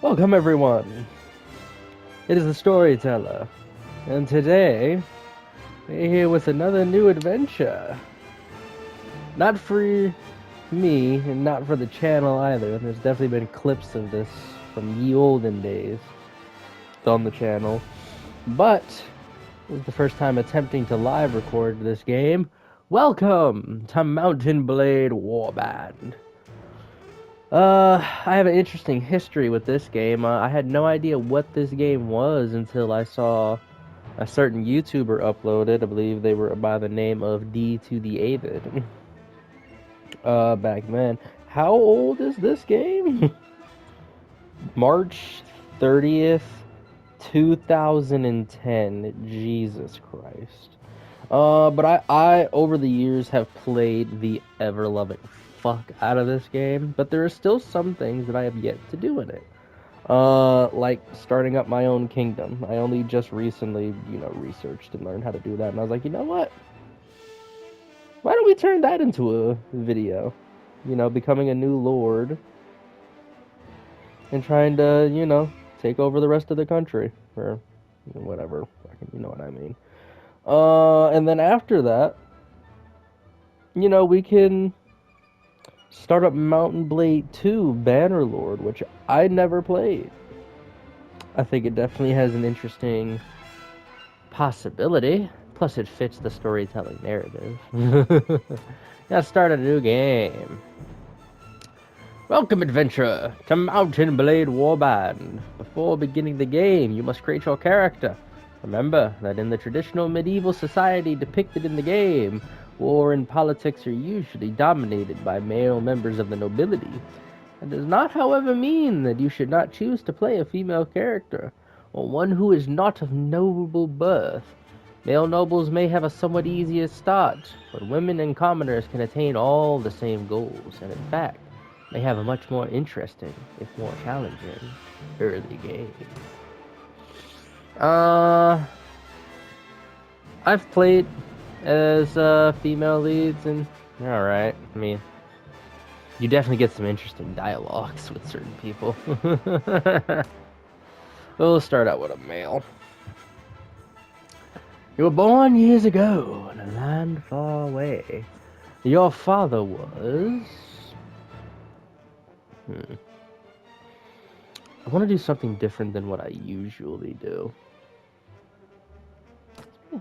Welcome everyone. It is the Storyteller, and today we're here with another new adventure. Not for me, and not for the channel either. There's definitely been clips of this from ye olden days on the channel, but this is the first time attempting to live record this game. Welcome to Mountain Blade Warband. I have an interesting history with this game. I had no idea what this game was until I saw a certain YouTuber upload it. I believe they were by the name of D to the Avid. Back then. How old is this game? March 30th, 2010. Jesus Christ. But I over the years have played the ever-loving fuck out of this game, but there are still some things that I have yet to do in it. Like starting up my own kingdom. I only just recently, researched and learned how to do that, and I was like, you know what? Why don't we turn that into a video? Becoming a new lord and trying to, take over the rest of the country or whatever. You know what I mean. And then after that, we can start up Mountain Blade 2 Bannerlord, which I never played. I think it definitely has an interesting possibility. Plus, it fits the storytelling narrative. Gotta start a new game. Welcome, adventurer, to Mountain Blade Warband. Before beginning the game, you must create your character. Remember that in the traditional medieval society depicted in the game, war and politics are usually dominated by male members of the nobility. It does not, however, mean that you should not choose to play a female character, or one who is not of noble birth. Male nobles may have a somewhat easier start, but women and commoners can attain all the same goals, and in fact, may have a much more interesting, if more challenging, early game. I've played as female leads, and they're alright. I mean, you definitely get some interesting dialogues with certain people. We'll start out with a male. You were born years ago in a land far away. Your father was... I want to do something different than what I usually do.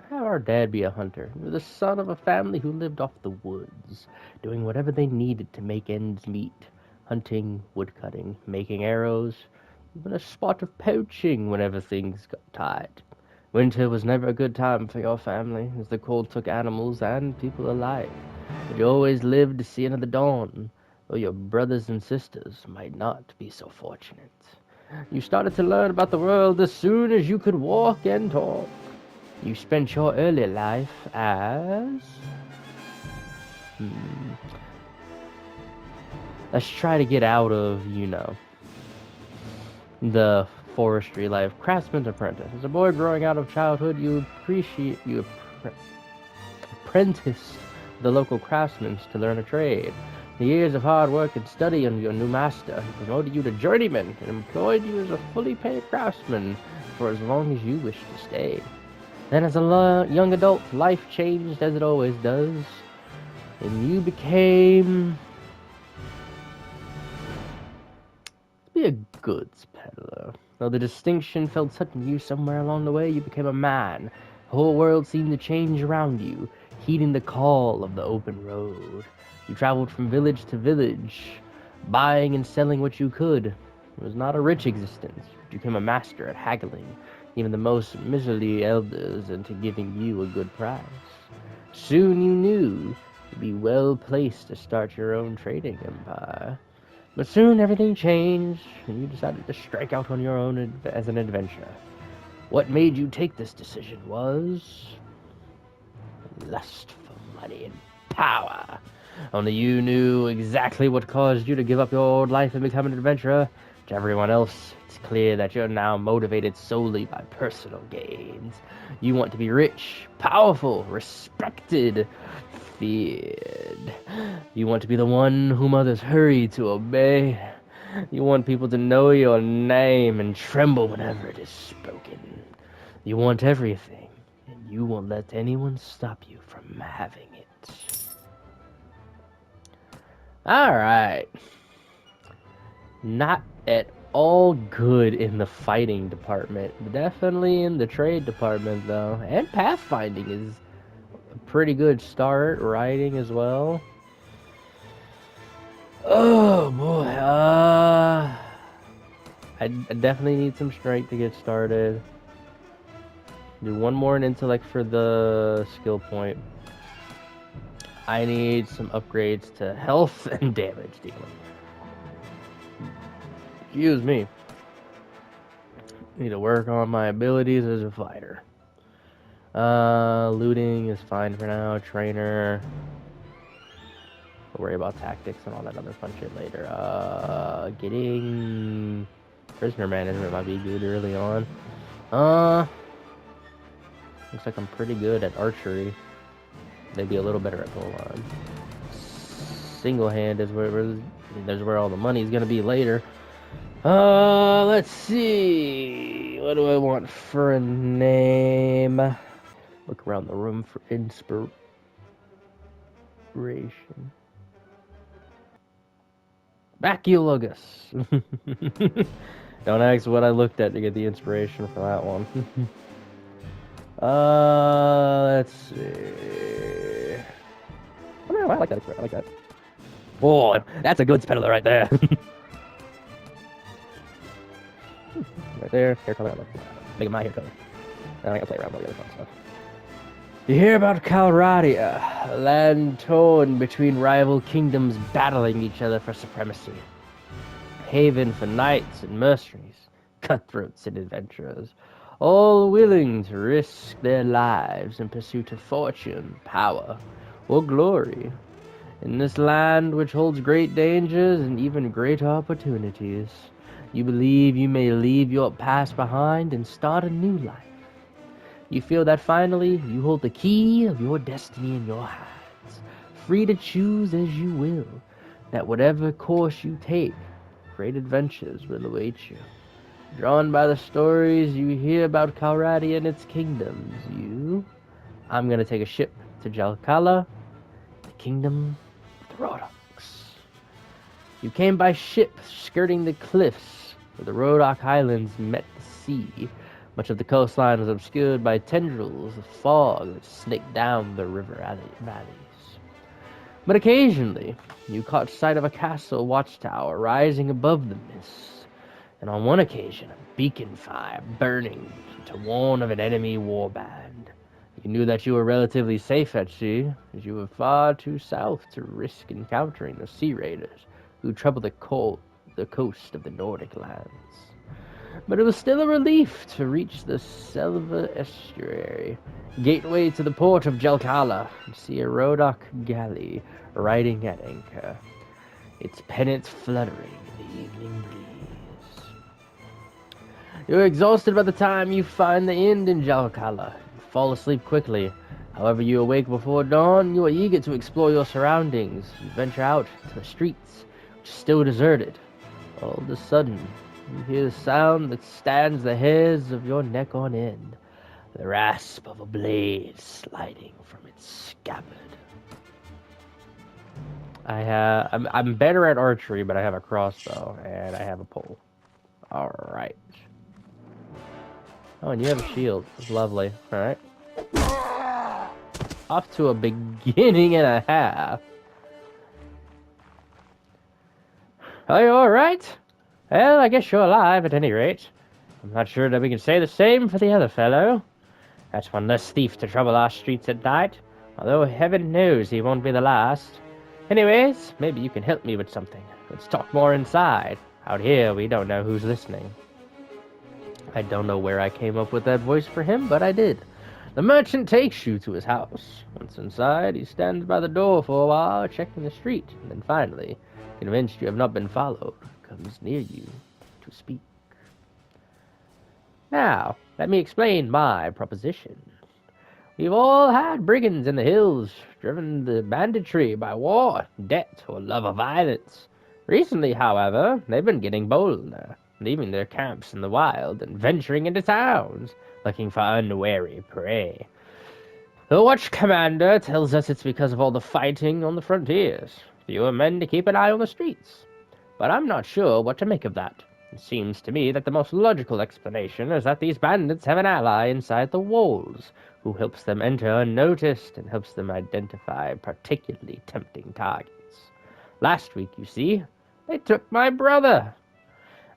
Have our dad be a hunter. He was the son of a family who lived off the woods, doing whatever they needed to make ends meet. Hunting, woodcutting, making arrows, even a spot of poaching whenever things got tight. Winter was never a good time for your family, as the cold took animals and people alike. But you always lived to see another dawn, though your brothers and sisters might not be so fortunate. You started to learn about the world as soon as you could walk and talk. You spent your early life as... Let's try to get out of, the forestry life. Craftsman's apprentice. As a boy growing out of childhood, you apprenticed the local craftsmen to learn a trade. The years of hard work and study under your new master, he promoted you to journeyman and employed you as a fully paid craftsman for as long as you wished to stay. Then as a young adult, life changed as it always does, and you became... to be a goods peddler. Though the distinction felt sudden to you somewhere along the way, you became a man. The whole world seemed to change around you, heeding the call of the open road. You traveled from village to village, buying and selling what you could. It was not a rich existence, but you became a master at haggling even the most miserly elders into giving you a good price. Soon you knew you'd be well placed to start your own trading empire. But soon everything changed, and you decided to strike out on your own as an adventurer. What made you take this decision was... lust for money and power. Only you knew exactly what caused you to give up your old life and become an adventurer. To everyone else, it's clear that you're now motivated solely by personal gains. You want to be rich, powerful, respected, feared. You want to be the one whom others hurry to obey. You want people to know your name and tremble whenever it is spoken. You want everything, and you won't let anyone stop you from having it. Alright. Not at all good in the fighting department. Definitely in the trade department, though. And pathfinding is a pretty good start. Writing as well. Oh, boy. I definitely need some strength to get started. Do one more in intellect for the skill point. I need some upgrades to health and damage dealing. Excuse me. Need to work on my abilities as a fighter. Looting is fine for now. Trainer. We'll worry about tactics and all that other fun shit later. Getting prisoner management might be good early on. Looks like I'm pretty good at archery. Maybe a little better at pole arm. Single hand is where all the money's gonna be later. Let's see. What do I want for a name? Look around the room for inspiration. Bacchiologus. Don't ask what I looked at to get the inspiration for that one. Let's see. Oh, no, I like that. I like that. Oh, that's a good peddler right there. Right there, hair color. Make it my hair color. I gotta play around with all the other fun stuff. You hear about Calradia, a land torn between rival kingdoms battling each other for supremacy. Haven for knights and mercenaries, cutthroats and adventurers, all willing to risk their lives in pursuit of fortune, power, or glory. In this land which holds great dangers and even great opportunities, you believe you may leave your past behind and start a new life. You feel that finally you hold the key of your destiny in your hands, free to choose as you will, that whatever course you take, great adventures will await you. Drawn by the stories you hear about Calradia and its kingdoms, I'm gonna take a ship to Jalkala, the kingdom of the Rodocks. You came by ship, skirting the cliffs where the Rodock Islands met the sea. Much of the coastline was obscured by tendrils of fog that snaked down the river valleys. But occasionally, you caught sight of a castle watchtower rising above the mist, and on one occasion, a beacon fire burning to warn of an enemy warband. You knew that you were relatively safe at sea, as you were far too south to risk encountering the sea raiders who trouble the coast of the Nordic lands. But it was still a relief to reach the Selva estuary, gateway to the port of Jalkala, and see a Rodock galley riding at anchor, its pennants fluttering in the evening breeze. You're exhausted by the time you find the end in Jalkala and fall asleep quickly. However, you awake before dawn. You are eager to explore your surroundings. You venture out to the streets, which are still deserted. All of a sudden, you hear the sound that stands the hairs of your neck on end, the rasp of a blade sliding from its scabbard. I'm better at archery, but I have a crossbow, and I have a pole. Alright. Oh, and you have a shield. That's lovely. Alright. Off to a beginning and a half. Are you alright? Well, I guess you're alive at any rate. I'm not sure that we can say the same for the other fellow. That's one less thief to trouble our streets at night, although heaven knows he won't be the last. Anyways, maybe you can help me with something. Let's talk more inside. Out here, we don't know who's listening. I don't know where I came up with that voice for him, but I did. The merchant takes you to his house. Once inside, he stands by the door for a while, checking the street, and then finally, convinced you have not been followed, comes near you to speak. Now, let me explain my proposition. We've all had brigands in the hills, driven to banditry by war, debt, or love of violence. Recently, however, they've been getting bolder, leaving their camps in the wild and venturing into towns, looking for unwary prey. The watch commander tells us it's because of all the fighting on the frontiers. Fewer men to keep an eye on the streets. But I'm not sure what to make of that. It seems to me that the most logical explanation is that these bandits have an ally inside the walls, who helps them enter unnoticed and helps them identify particularly tempting targets. Last week, you see, they took my brother.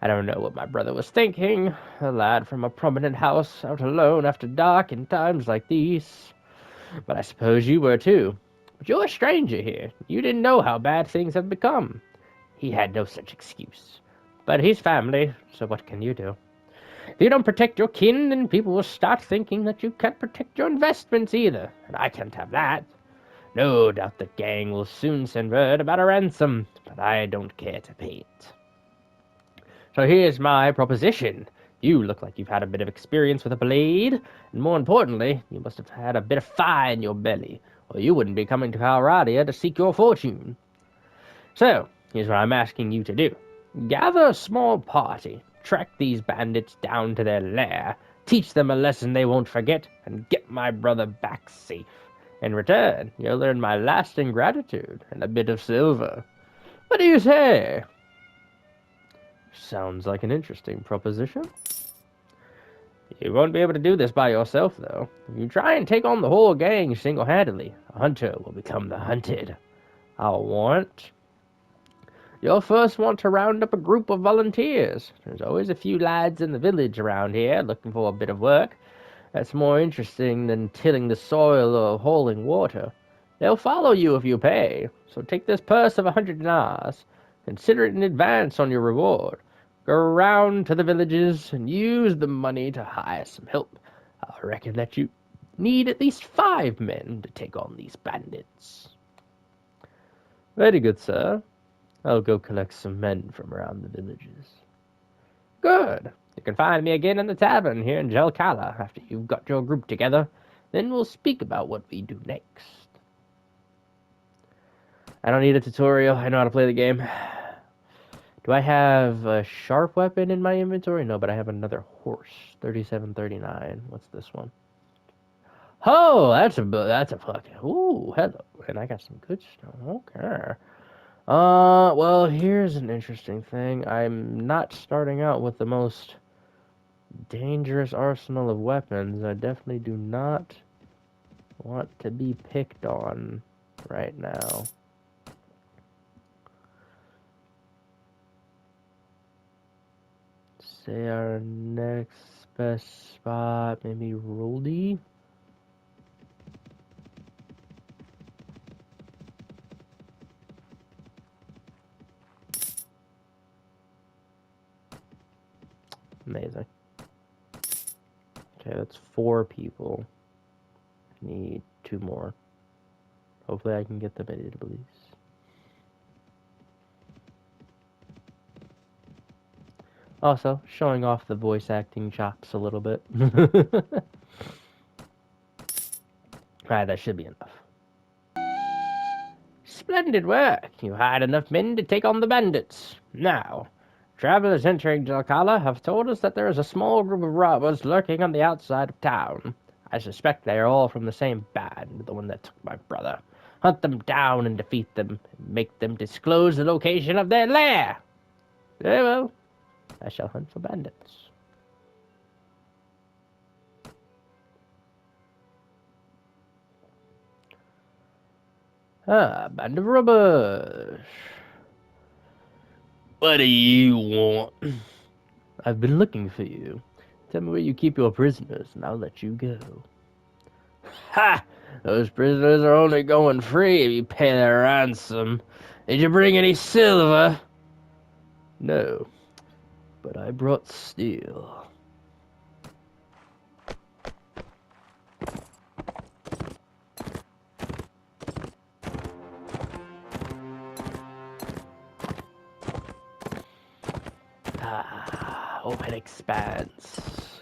I don't know what my brother was thinking, a lad from a prominent house out alone after dark in times like these. But I suppose you were too. But you're a stranger here. You didn't know how bad things have become. He had no such excuse. But he's family, so what can you do? If you don't protect your kin, then people will start thinking that you can't protect your investments either, and I can't have that. No doubt the gang will soon send word about a ransom, but I don't care to pay it. So here's my proposition. You look like you've had a bit of experience with a blade, and more importantly, you must have had a bit of fire in your belly, or you wouldn't be coming to Calradia to seek your fortune. So, here's what I'm asking you to do. Gather a small party, track these bandits down to their lair, teach them a lesson they won't forget, and get my brother back safe. In return, you'll earn my lasting gratitude and a bit of silver. What do you say? Sounds like an interesting proposition. You won't be able to do this by yourself, though. If you try and take on the whole gang single-handedly, a hunter will become the hunted. You'll first want to round up a group of volunteers. There's always a few lads in the village around here looking for a bit of work. That's more interesting than tilling the soil or hauling water. They'll follow you if you pay, so take this purse of 100 dinars. Consider it in advance on your reward. Go around to the villages and use the money to hire some help. I reckon that you need at least 5 men to take on these bandits. Very good, sir. I'll go collect some men from around the villages. Good. You can find me again in the tavern here in Jelkala after you've got your group together. Then we'll speak about what we do next. I don't need a tutorial. I know how to play the game. Do I have a sharp weapon in my inventory? No, but I have another horse. 3739. What's this one? Oh, that's a fucking... Ooh, hello. And I got some good stuff. Okay. Well, here's an interesting thing. I'm not starting out with the most dangerous arsenal of weapons. I definitely do not want to be picked on right now. Say our next best spot, maybe Roldy? Amazing. Okay, that's 4 people. Need 2 more. Hopefully I can get them into the police. Also, showing off the voice acting chops a little bit. Alright, that should be enough. Splendid work! You hired enough men to take on the bandits. Now, travelers entering Jalkala have told us that there is a small group of robbers lurking on the outside of town. I suspect they are all from the same band, the one that took my brother. Hunt them down and defeat them, and make them disclose the location of their lair. Very well. I shall hunt for bandits. Band of robbers. What do you want? I've been looking for you. Tell me where you keep your prisoners, and I'll let you go. Ha! Those prisoners are only going free if you pay their ransom. Did you bring any silver? No, but I brought steel. Open expanse.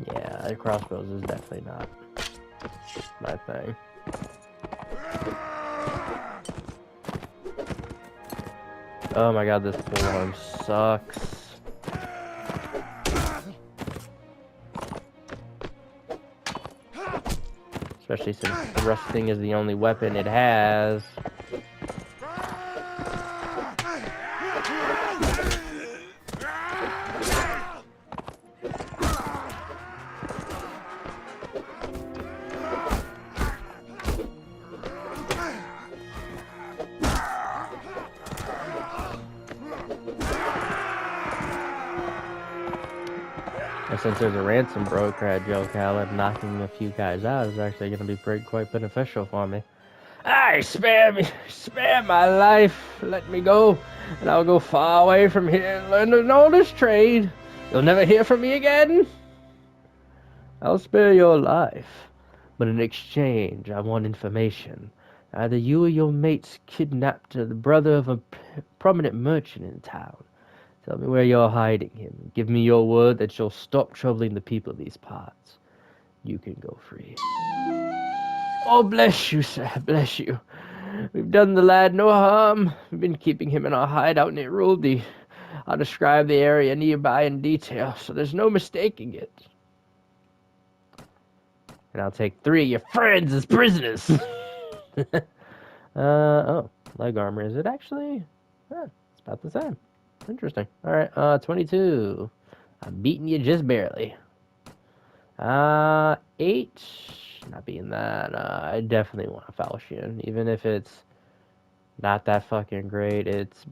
Yeah, the crossbows is definitely not my thing. Oh my god, this pole arm sucks. Especially since thrusting is the only weapon it has. And since there's a ransom broker at Joe Caleb, knocking a few guys out is actually going to be quite beneficial for me. Aye, spare my life. Let me go, and I'll go far away from here and learn to know this trade. You'll never hear from me again. I'll spare your life, but in exchange, I want information. Either you or your mates kidnapped the brother of a prominent merchant in town. Tell me where you're hiding him. Give me your word that you'll stop troubling the people of these parts. You can go free. Oh, bless you, sir. Bless you. We've done the lad no harm. We've been keeping him in our hideout near Ruldy. I'll describe the area nearby in detail, so there's no mistaking it. And I'll take 3 of your friends as prisoners. Oh, leg armor. Is it actually? It's about the same. Interesting. Alright, 22. I'm beating you just barely. 8. Not being that. I definitely want a falchion. Even if it's not that fucking great, it's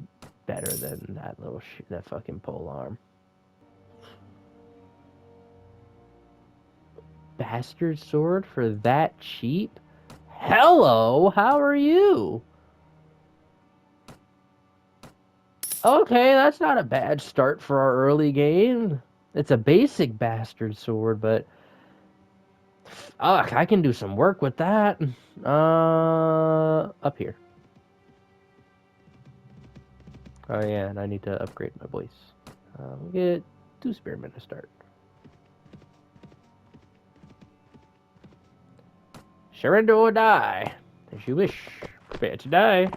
better than that little that fucking pole arm. Bastard sword for that cheap? Hello, how are you? Okay, that's not a bad start for our early game. It's a basic bastard sword, but I can do some work with that. Up here. Oh yeah, and I need to upgrade my voice. We'll get 2 spearmen to start. Surrender or die, as you wish. Prepare to die.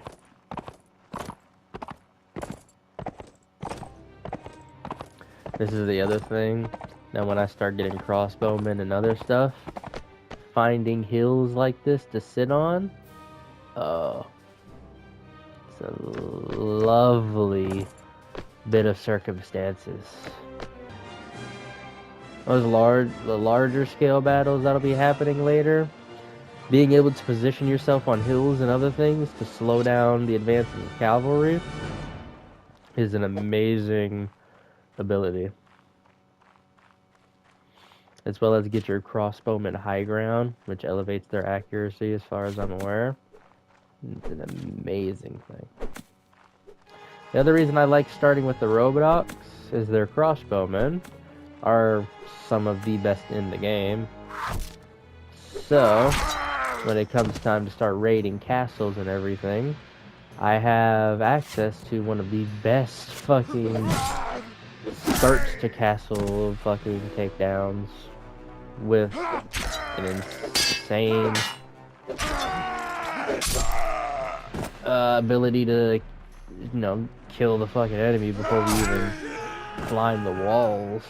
This is the other thing. Now when I start getting crossbowmen and other stuff, finding hills like this to sit on, oh, it's a lovely bit of circumstances. The larger scale battles that'll be happening later, being able to position yourself on hills and other things to slow down the advances of cavalry is an amazing ability. As well as get your crossbowmen high ground, which elevates their accuracy as far as I'm aware. It's an amazing thing. The other reason I like starting with the Robodocs is their crossbowmen are some of the best in the game. So, when it comes time to start raiding castles and everything, I have access to one of the best fucking starts to castle fucking takedowns with an insane ability to, you know, kill the fucking enemy before we even climb the walls.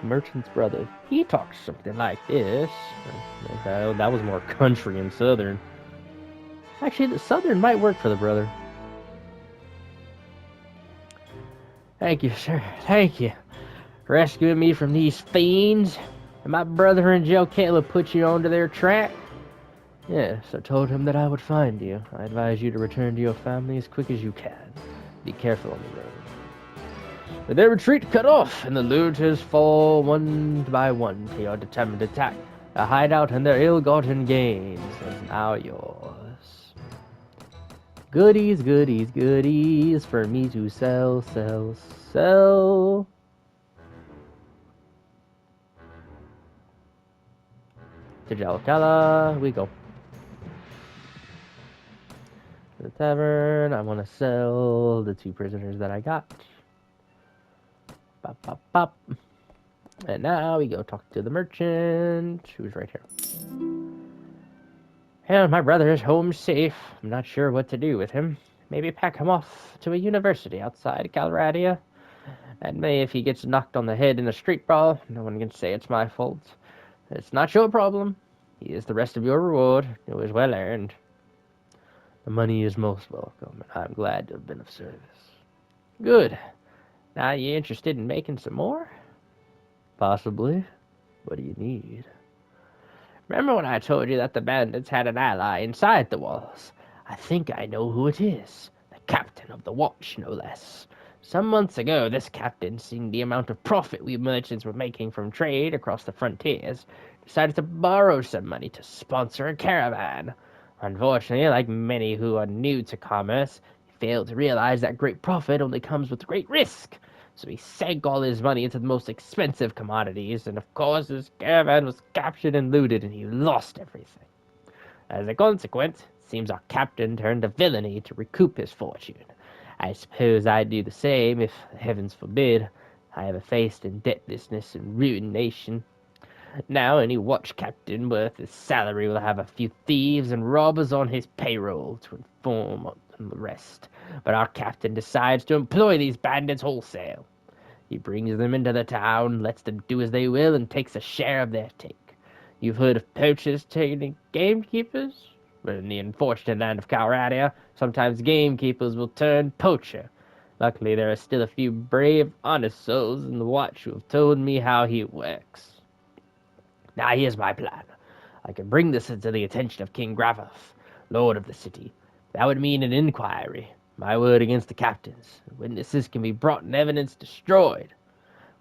Merchant's brother. He talks something like this. That was more country and southern. Actually, the southern might work for the brother. Thank you, sir. Thank you. Rescuing me from these fiends. And my brother and Joe Caleb put you onto their track. Yes, I told him that I would find you. I advise you to return to your family as quick as you can. Be careful on the road. With their retreat cut off, and the looters fall one by one to your determined attack, the hideout and their ill-gotten gains is now yours. Goodies, goodies, goodies for me to sell, sell, sell. To Jalcala, we go. To the tavern, I want to sell the 2 prisoners that I got. Pop, pop, pop. And now we go talk to the merchant, who's right here. Well, my brother is home safe. I'm not sure what to do with him. Maybe pack him off to a university outside Calradia. And may if he gets knocked on the head in a street brawl, no one can say it's my fault. It's not your problem. He is the rest of your reward. It was well earned. The money is most welcome, and I'm glad to have been of service. Good. Now you interested in making some more? Possibly. What do you need? Remember when I told you that the bandits had an ally inside the walls? I think I know who it is. The captain of the watch, no less. Some months ago, this captain, seeing the amount of profit we merchants were making from trade across the frontiers, decided to borrow some money to sponsor a caravan. Unfortunately, like many who are new to commerce, he failed to realize that great profit only comes with great risk. So he sank all his money into the most expensive commodities, and of course his caravan was captured and looted, and he lost everything. As a consequence, it seems our captain turned to villainy to recoup his fortune. I suppose I'd do the same if, heavens forbid, I ever faced indebtedness and ruination. Now any watch captain worth his salary will have a few thieves and robbers on his payroll to inform on the rest. But our captain decides to employ these bandits wholesale. He brings them into the town, lets them do as they will, and takes a share of their take. You've heard of poachers taking gamekeepers? But in the unfortunate land of Calradia, sometimes gamekeepers will turn poacher. Luckily, there are still a few brave, honest souls in the watch who have told me how he works. Now here's my plan. I can bring this to the attention of King Gravoth, lord of the city. That would mean an inquiry. My word against the captain's. Witnesses can be brought and evidence destroyed.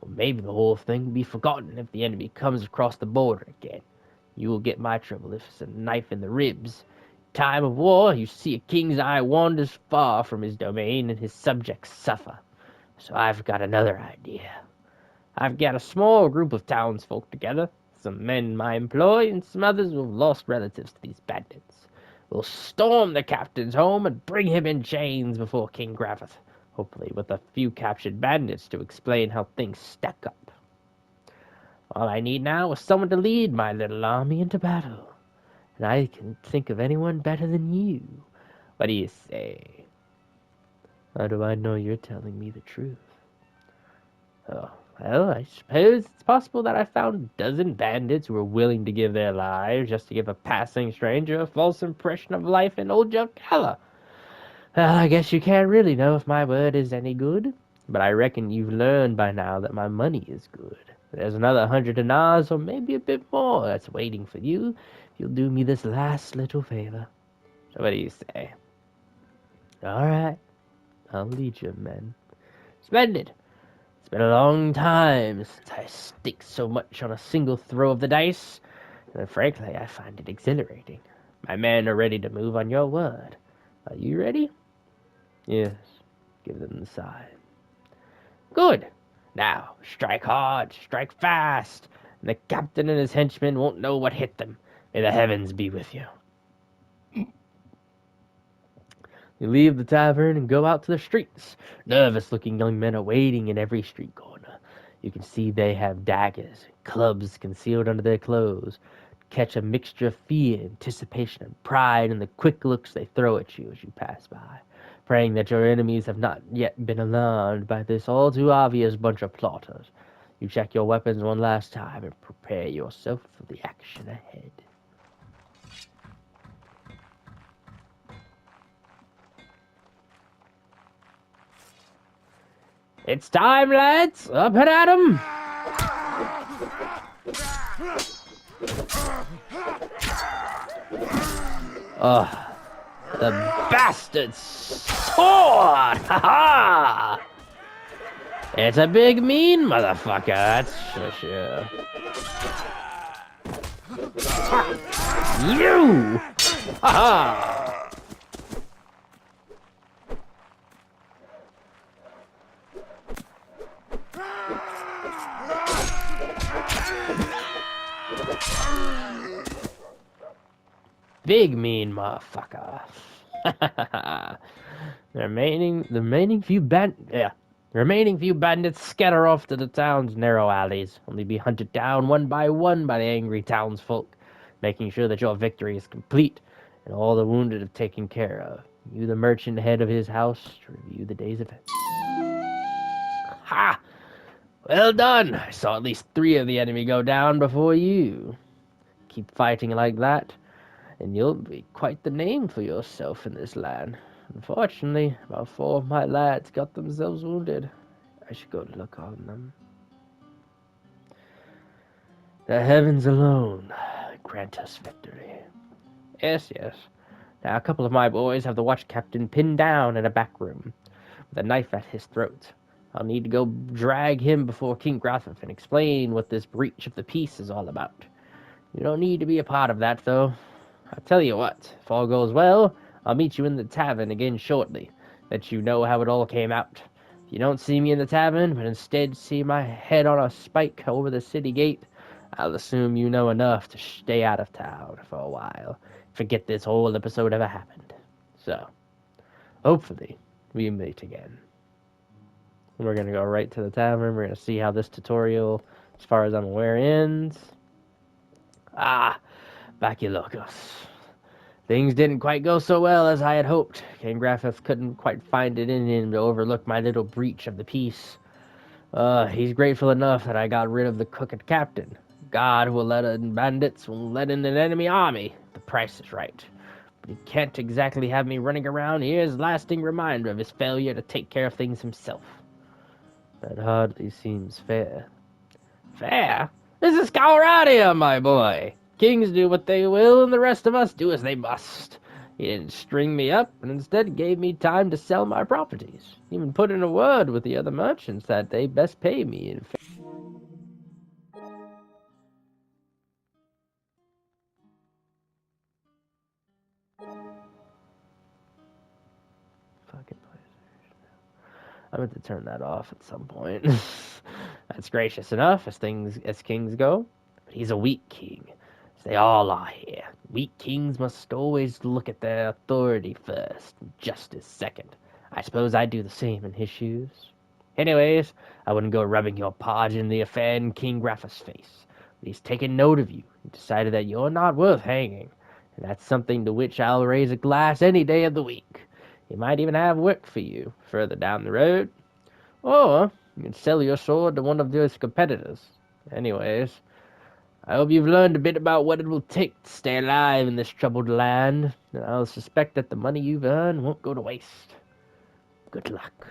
Or maybe the whole thing will be forgotten if the enemy comes across the border again. You will get my trouble if it's a knife in the ribs. In time of war, you see a king's eye wanders far from his domain and his subjects suffer. So I've got another idea. I've got a small group of townsfolk together, some men in my employ, and some others who have lost relatives to these bandits. We'll storm the captain's home and bring him in chains before King Gravoth, hopefully with a few captured bandits to explain how things stack up. All I need now is someone to lead my little army into battle, and I can think of anyone better than you. What do you say? How do I know you're telling me the truth? Oh, well, I suppose it's possible that I found a dozen bandits who were willing to give their lives just to give a passing stranger a false impression of life in old Jokala. Well, I guess you can't really know if my word is any good, but I reckon you've learned by now that my money is good. There's another 100 dinars, or maybe a bit more, that's waiting for you if you'll do me this last little favor. So what do you say? All right, I'll lead you, men. Splendid. It's been a long time since I stick so much on a single throw of the dice, and frankly, I find it exhilarating. My men are ready to move on your word. Are you ready? Yes. Give them the sign. Good. Now, strike hard, strike fast, and the captain and his henchmen won't know what hit them. May the heavens be with you. You leave the tavern and go out to the streets. Nervous-looking young men are waiting in every street corner. You can see they have daggers, clubs concealed under their clothes. Catch a mixture of fear, anticipation, and pride in the quick looks they throw at you as you pass by, praying that your enemies have not yet been alarmed by this all-too-obvious bunch of plotters. You check your weapons one last time and prepare yourself for the action ahead. It's time, lads! Up and at 'em! Oh, the bastard sword! Ha ha! It's a big, mean motherfucker, that's for sure. You! Ha ha! Big mean motherfucker. The remaining few bandits scatter off to the town's narrow alleys, only be hunted down one by the angry townsfolk, making sure that your victory is complete. and all the wounded have taken care of. You, the merchant head of his house, to review the day's events. Ha! Well done! I saw at least 3 of the enemy go down before you. Keep fighting like that, and you'll be quite the name for yourself in this land. Unfortunately, about 4 of my lads got themselves wounded. I should go look on them. The heavens alone grant us victory. Yes, yes. Now, a couple of my boys have the watch captain pinned down in a back room, with a knife at his throat. I'll need to go drag him before King Grafif and explain what this breach of the peace is all about. You don't need to be a part of that, though. I'll tell you what, if all goes well, I'll meet you in the tavern again shortly, let you know how it all came out. If you don't see me in the tavern, but instead see my head on a spike over the city gate, I'll assume you know enough to stay out of town for a while. Forget this whole episode ever happened. So, hopefully, we meet again. We're going to go right to the tavern. We're going to see how this tutorial, as far as I'm aware, ends. Ah, Bacchylocus. Things didn't quite go so well as I had hoped. King Grafith couldn't quite find it in him to overlook my little breach of the peace. He's grateful enough that I got rid of the crooked captain. God will let in bandits, will let in an enemy army. The price is right. But he can't exactly have me running around here as lasting reminder of his failure to take care of things himself. That hardly seems fair. Fair? This is Calradia, my boy. Kings do what they will, and the rest of us do as they must. He didn't string me up, and instead gave me time to sell my properties. Even put in a word with the other merchants that they best pay me in fucking place. I meant to turn that off at some point. That's gracious enough as kings go. But he's a weak king, as they all are here. Weak kings must always look at their authority first, and justice second. I suppose I'd do the same in his shoes. Anyways, I wouldn't go rubbing your paw in the affair in King Graffa's face. But he's taken note of you and decided that you're not worth hanging. And that's something to which I'll raise a glass any day of the week. He might even have work for you further down the road. Or you can sell your sword to one of his competitors. Anyways, I hope you've learned a bit about what it will take to stay alive in this troubled land, and I'll suspect that the money you've earned won't go to waste. Good luck.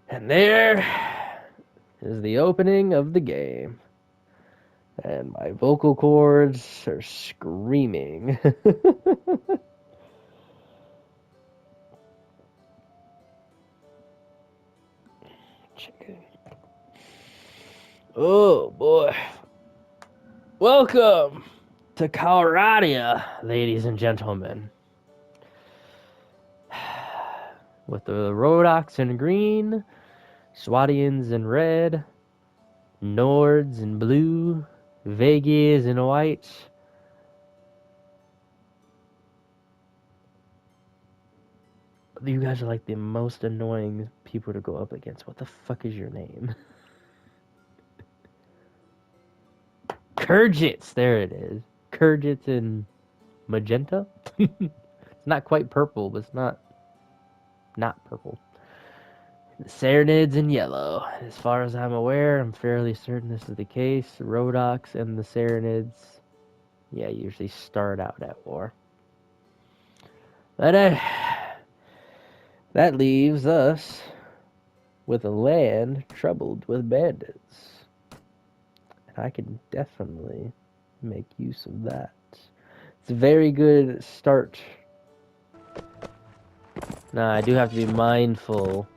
And there is the opening of the game. And my vocal cords are screaming. Oh boy. Welcome to Calradia, ladies and gentlemen. With the Rhodoks in green, Swadians in red, Nords in blue, Vegies in white. You guys are like the most annoying people to go up against. What the fuck is your name? Kurgits, there it is. Kurgits in magenta? It's not quite purple, but it's not purple. The Saranids in yellow. As far as I'm aware, I'm fairly certain this is the case. The Rhodoks and the Saranids, yeah, usually start out at war. But that leaves us with a land troubled with bandits. I can definitely make use of that. It's a very good start. Now, I do have to be mindful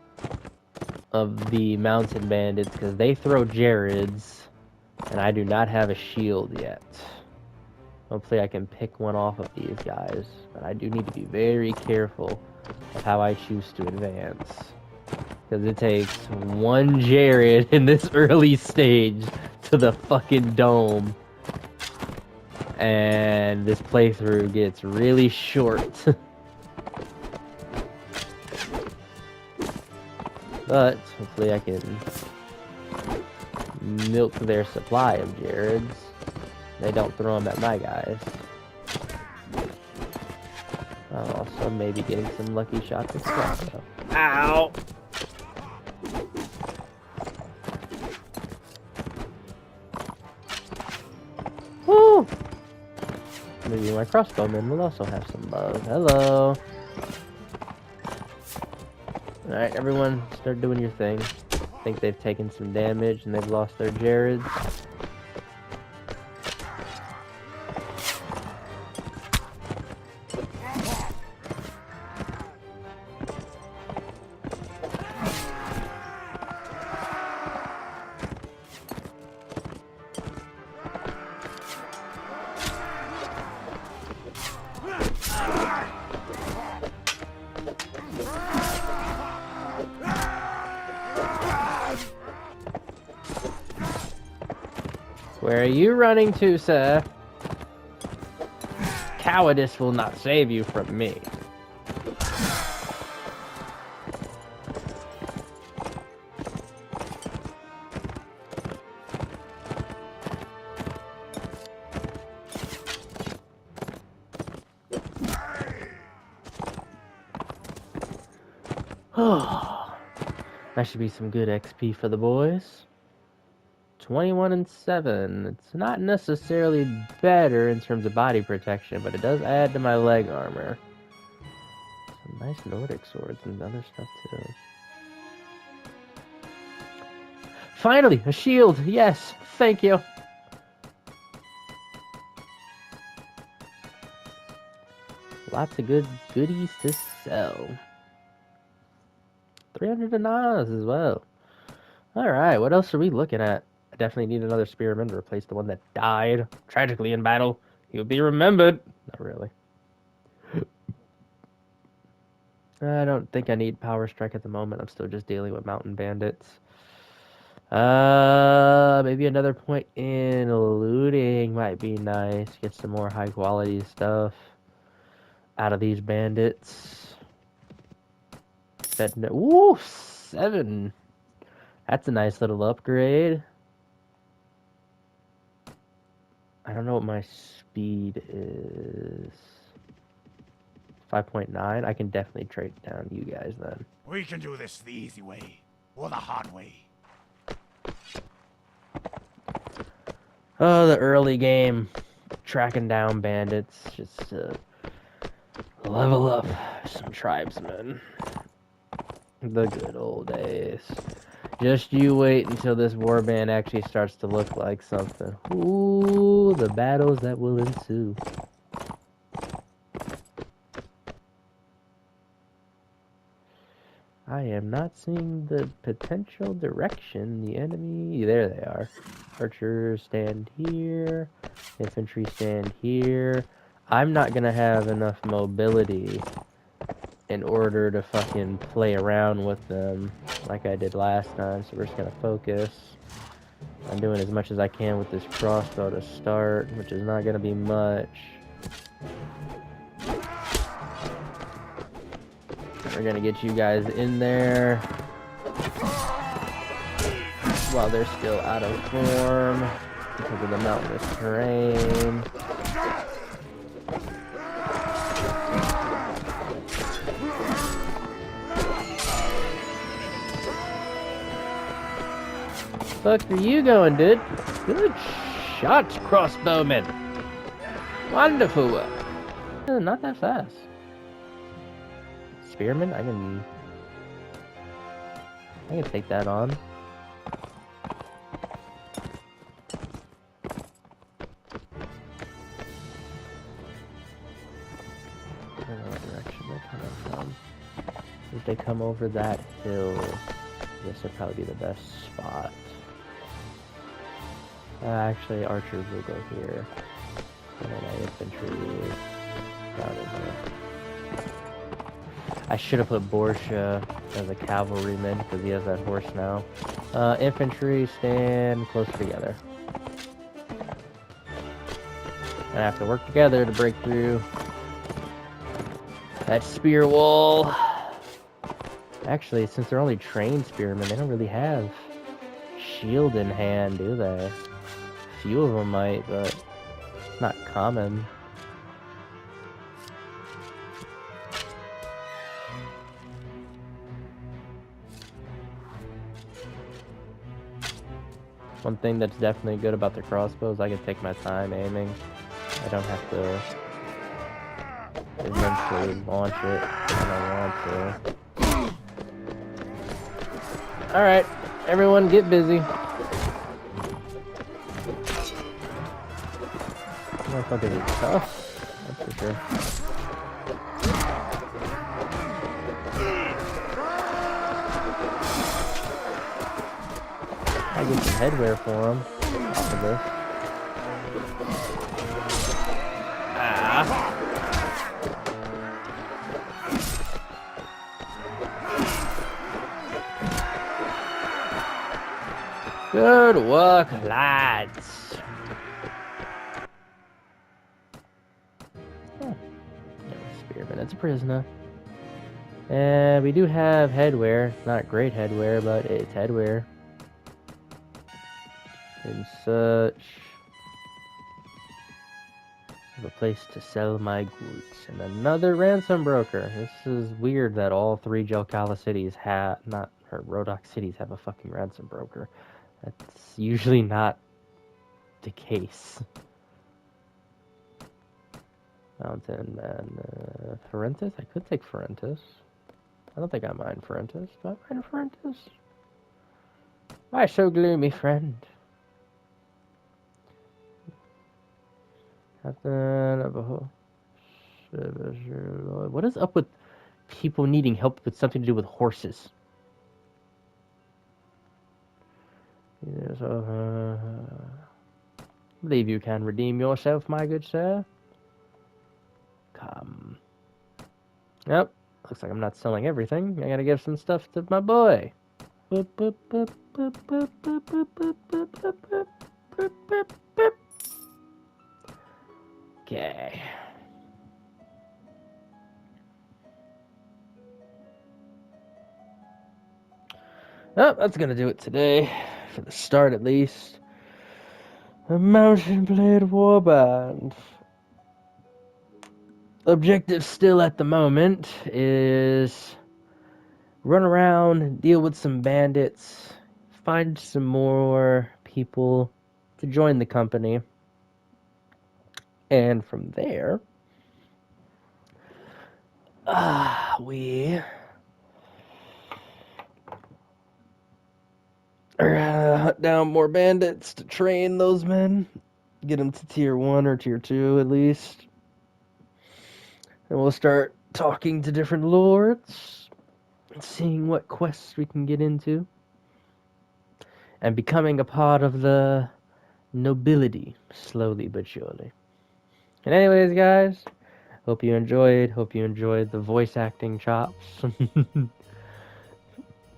of the mountain bandits because they throw Jareds, and I do not have a shield yet. Hopefully I can pick one off of these guys, but I do need to be very careful of how I choose to advance. Because it takes one Jared in this early stage to the fucking dome. And this playthrough gets really short. But hopefully I can milk their supply of Jareds. They don't throw them at my guys. Also, maybe getting some lucky shots at crossbow. Ow! Woo! Maybe my crossbowman will also have some bows. Hello! Alright, everyone, start doing your thing. I think they've taken some damage and they've lost their Jareds. Where are you running to, sir? Cowardice will not save you from me. Oh, that should be some good XP for the boys. 21 and 7. It's not necessarily better in terms of body protection, but it does add to my leg armor. Some nice Nordic swords and other stuff too. Finally, a shield! Yes, thank you! Lots of good goodies to sell. 300 Anas as well. Alright, what else are we looking at? I definitely need another spearman to replace the one that died tragically in battle. He would be remembered. Not really. I don't think I need power strike at the moment. I'm still just dealing with mountain bandits. Maybe another point in looting might be nice. Get some more high quality stuff out of these bandits. Woo, 7. That's a nice little upgrade. I don't know what my speed is. 5.9. I can definitely trade down you guys then. We can do this the easy way, or the hard way. Oh, the early game. Tracking down bandits. Just level up some tribesmen. The good old days. Just you wait until this warband actually starts to look like something. Ooh, the battles that will ensue. I am not seeing the potential direction. The enemy... There they are. Archers stand here. Infantry stand here. I'm not gonna have enough mobility in order to fucking play around with them like I did last time, so we're just gonna focus. I'm doing as much as I can with this crossbow to start, which is not gonna be much. We're gonna get you guys in there while they're still out of form because of the mountainous terrain. Fuck are you going, dude? Good shot, crossbowman. Wonderful work. Not that fast. Spearman, I can take that on. I don't know what direction they're coming from. If they come over that hill, this would probably be the best spot. Actually, archers will go here. And then my infantry down in here. I should have put Borsha as a cavalryman because he has that horse now. Infantry stand closer together. And have to work together to break through that spear wall. Actually, since they're only trained spearmen, they don't really have shield in hand, do they? Few of them might, but not common. One thing that's definitely good about the crossbow is I can take my time aiming. I don't have to eventually launch it when I want to. Alright, everyone get busy. Motherfuckers are tough, that's for sure. I get some headwear for him off of this. Ah. Good work, lads. Oh, Spearman, it's a prisoner. And we do have headwear. Not great headwear, but it's headwear. And such. I have a place to sell my goods. And another ransom broker. This is weird that all three Jelkala cities have, not, or Rodok cities have a fucking ransom broker. That's usually not the case. Mountain and Ferentis? I could take Ferentis. I don't think I mind Ferentis. Do I mind Ferentis? Why so gloomy, friend? Captain of a whole... What is up with people needing help with something to do with horses? Yes, believe you can redeem yourself, my good sir. Come. Yep. Looks like I'm not selling everything. I gotta give some stuff to my boy. Okay. Oh, that's gonna do it today. For the start, at least. A Mountain Blade Warband. Objective still at the moment is run around, deal with some bandits, find some more people to join the company, and from there, we are gonna hunt down more bandits to train those men, get them to tier 1 or tier 2 at least. And we'll start talking to different lords, seeing what quests we can get into, and becoming a part of the nobility, slowly but surely. And anyways, guys, hope you enjoyed the voice acting chops.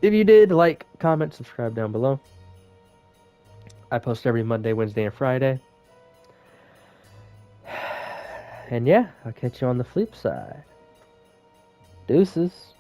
If you did, like, comment, subscribe down below. I post every Monday, Wednesday, and Friday. And yeah, I'll catch you on the flip side. Deuces.